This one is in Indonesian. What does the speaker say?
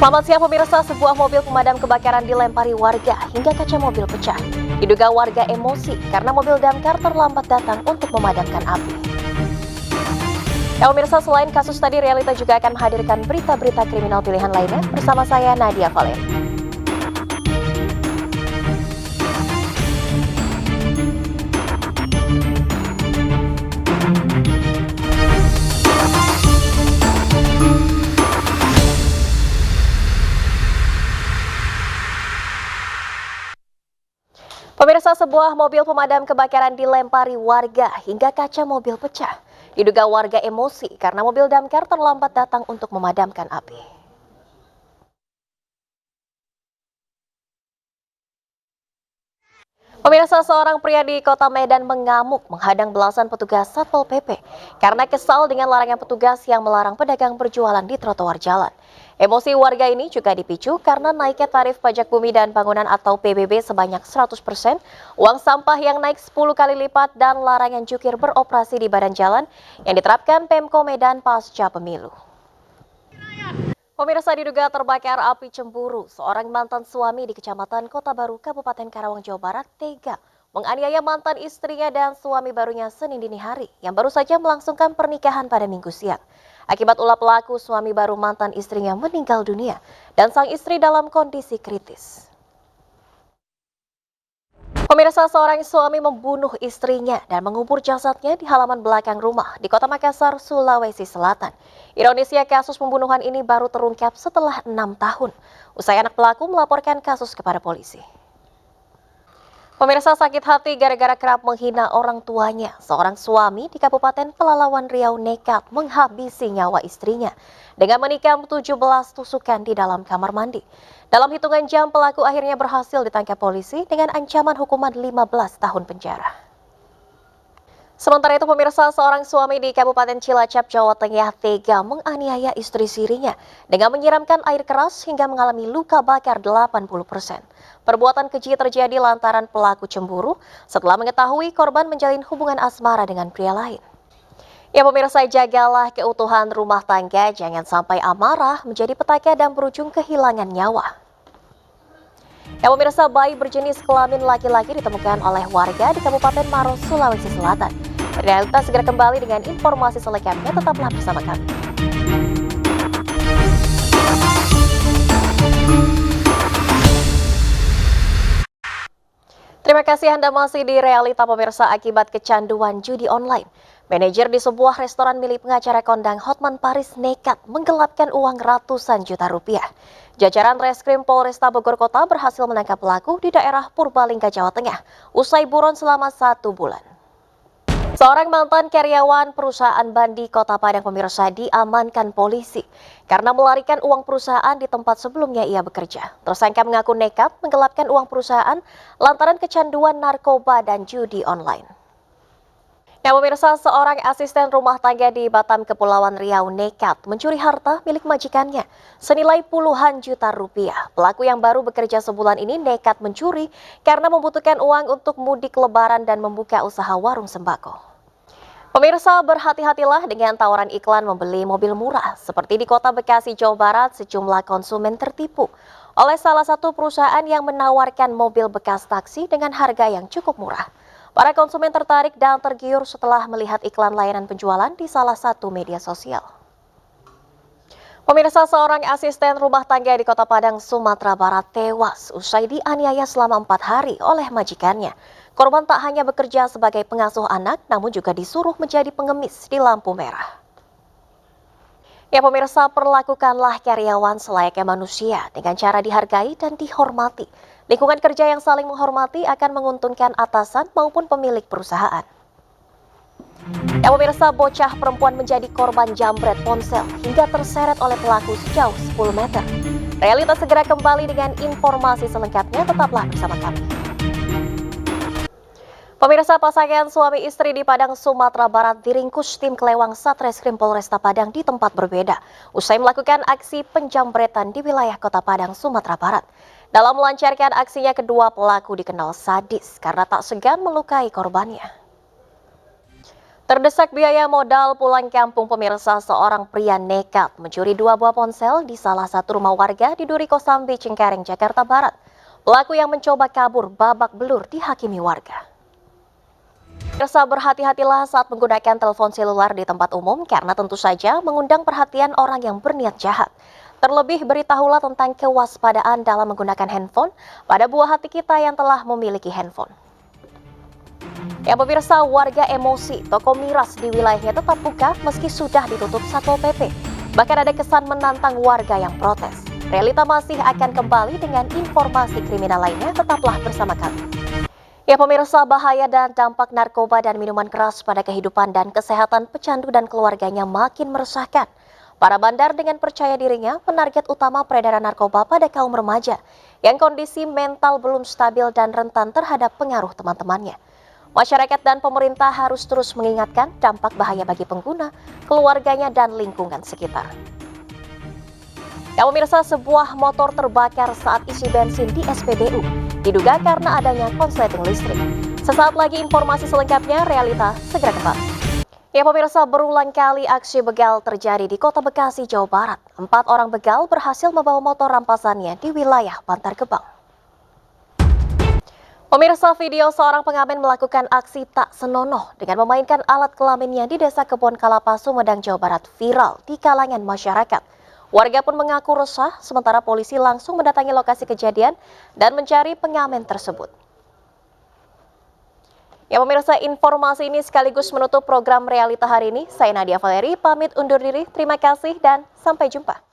Selamat siang pemirsa, sebuah mobil pemadam kebakaran dilempari warga hingga kaca mobil pecah. Diduga warga emosi karena mobil damkar terlambat datang untuk memadamkan api. Ya pemirsa, selain kasus tadi, Realita juga akan menghadirkan berita-berita kriminal pilihan lainnya bersama saya Nadia Valen. Pemirsa, sebuah mobil pemadam kebakaran dilempari warga hingga kaca mobil pecah. Diduga warga emosi karena mobil damkar terlambat datang untuk memadamkan api. Pemirsa, seorang pria di Kota Medan mengamuk menghadang belasan petugas Satpol PP karena kesal dengan larangan petugas yang melarang pedagang berjualan di trotoar jalan. Emosi warga ini juga dipicu karena naiknya tarif pajak bumi dan bangunan atau PBB sebanyak 100%, uang sampah yang naik 10 kali lipat, dan larangan jukir beroperasi di badan jalan yang diterapkan Pemko Medan pasca pemilu. Pemirsa, diduga terbakar api cemburu, seorang mantan suami di Kecamatan Kota Baru, Kabupaten Karawang, Jawa Barat tega menganiaya mantan istrinya dan suami barunya Senin dini hari yang baru saja melangsungkan pernikahan pada Minggu siang. Akibat ulah pelaku, suami baru mantan istrinya meninggal dunia dan sang istri dalam kondisi kritis. Pemirsa, seorang suami membunuh istrinya dan mengubur jasadnya di halaman belakang rumah di Kota Makassar, Sulawesi Selatan. Ironisnya, kasus pembunuhan ini baru terungkap setelah 6 tahun, usai anak pelaku melaporkan kasus kepada polisi. Pemirsa, sakit hati gara-gara kerap menghina orang tuanya. Seorang suami di Kabupaten Pelalawan Riau nekat menghabisi nyawa istrinya dengan menikam 17 tusukan di dalam kamar mandi. Dalam hitungan jam, pelaku akhirnya berhasil ditangkap polisi dengan ancaman hukuman 15 tahun penjara. Sementara itu pemirsa, seorang suami di Kabupaten Cilacap, Jawa Tengah tega menganiaya istri sirinya dengan menyiramkan air keras hingga mengalami luka bakar 80%. Perbuatan keji terjadi lantaran pelaku cemburu setelah mengetahui korban menjalin hubungan asmara dengan pria lain. Ya pemirsa, jagalah keutuhan rumah tangga, jangan sampai amarah menjadi petaka dan berujung kehilangan nyawa. Ya pemirsa, bayi berjenis kelamin laki-laki ditemukan oleh warga di Kabupaten Maros, Sulawesi Selatan. Realita segera kembali dengan informasi selengkapnya, tetaplah bersama kami. Terima kasih Anda masih di Realita pemirsa. Akibat kecanduan judi online, manajer di sebuah restoran milik pengacara kondang Hotman Paris nekat menggelapkan uang ratusan juta rupiah. Jajaran Reskrim Polresta Bogor Kota berhasil menangkap pelaku di daerah Purbalingga, Jawa Tengah, usai buron selama 1 bulan. Seorang mantan karyawan perusahaan Bandi Kota Padang pemirsa diamankan polisi karena melarikan uang perusahaan di tempat sebelumnya ia bekerja. Tersangka mengaku nekat menggelapkan uang perusahaan lantaran kecanduan narkoba dan judi online. Nah pemirsa, seorang asisten rumah tangga di Batam, Kepulauan Riau nekat mencuri harta milik majikannya senilai puluhan juta rupiah. Pelaku yang baru bekerja sebulan ini nekat mencuri karena membutuhkan uang untuk mudik lebaran dan membuka usaha warung sembako. Pemirsa, berhati-hatilah dengan tawaran iklan membeli mobil murah. Seperti di Kota Bekasi, Jawa Barat, sejumlah konsumen tertipu oleh salah satu perusahaan yang menawarkan mobil bekas taksi dengan harga yang cukup murah. Para konsumen tertarik dan tergiur setelah melihat iklan layanan penjualan di salah satu media sosial. Pemirsa, seorang asisten rumah tangga di Kota Padang, Sumatera Barat tewas usai dianiaya selama 4 hari oleh majikannya. Korban tak hanya bekerja sebagai pengasuh anak, namun juga disuruh menjadi pengemis di lampu merah. Ya pemirsa, perlakukanlah karyawan selayaknya manusia dengan cara dihargai dan dihormati. Lingkungan kerja yang saling menghormati akan menguntungkan atasan maupun pemilik perusahaan. Ya pemirsa, bocah perempuan menjadi korban jambret ponsel hingga terseret oleh pelaku sejauh 10 meter. Realita segera kembali dengan informasi selengkapnya, tetaplah bersama kami. Pemirsa, pasangan suami istri di Padang, Sumatera Barat diringkus tim kelewang Satreskrim Polresta Padang di tempat berbeda usai melakukan aksi penjambretan di wilayah Kota Padang, Sumatera Barat. Dalam melancarkan aksinya, kedua pelaku dikenal sadis karena tak segan melukai korbannya. Terdesak biaya modal pulang kampung pemirsa, seorang pria nekat mencuri 2 buah ponsel di salah satu rumah warga di Duri Kosambi, Cengkareng, Jakarta Barat. Pelaku yang mencoba kabur babak belur dihakimi warga. Pemirsa, berhati-hatilah saat menggunakan telepon seluler di tempat umum karena tentu saja mengundang perhatian orang yang berniat jahat. Terlebih beritahulah tentang kewaspadaan dalam menggunakan handphone pada buah hati kita yang telah memiliki handphone. Ya pemirsa, warga emosi, toko miras di wilayahnya tetap buka meski sudah ditutup Satpol PP. Bahkan ada kesan menantang warga yang protes. Realita masih akan kembali dengan informasi kriminal lainnya, tetaplah bersama kami. Ya pemirsa, bahaya dan dampak narkoba dan minuman keras pada kehidupan dan kesehatan pecandu dan keluarganya makin meresahkan. Para bandar dengan percaya dirinya penarget utama peredaran narkoba pada kaum remaja yang kondisi mental belum stabil dan rentan terhadap pengaruh teman-temannya. Masyarakat dan pemerintah harus terus mengingatkan dampak bahaya bagi pengguna, keluarganya, dan lingkungan sekitar. Ya pemirsa, sebuah motor terbakar saat isi bensin di SPBU, diduga karena adanya konsleting listrik. Sesaat lagi informasi selengkapnya, Realita segera kembali. Ya pemirsa, berulang kali aksi begal terjadi di Kota Bekasi, Jawa Barat. 4 orang begal berhasil membawa motor rampasannya di wilayah Bantar Gebang. Pemirsa, video seorang pengamen melakukan aksi tak senonoh dengan memainkan alat kelaminnya di Desa Kebon Kalapa, Sumedang, Jawa Barat viral di kalangan masyarakat. Warga pun mengaku resah, sementara polisi langsung mendatangi lokasi kejadian dan mencari pengamen tersebut. Ya pemirsa, informasi ini sekaligus menutup program Realita hari ini. Saya Nadia Valeri, pamit undur diri. Terima kasih dan sampai jumpa.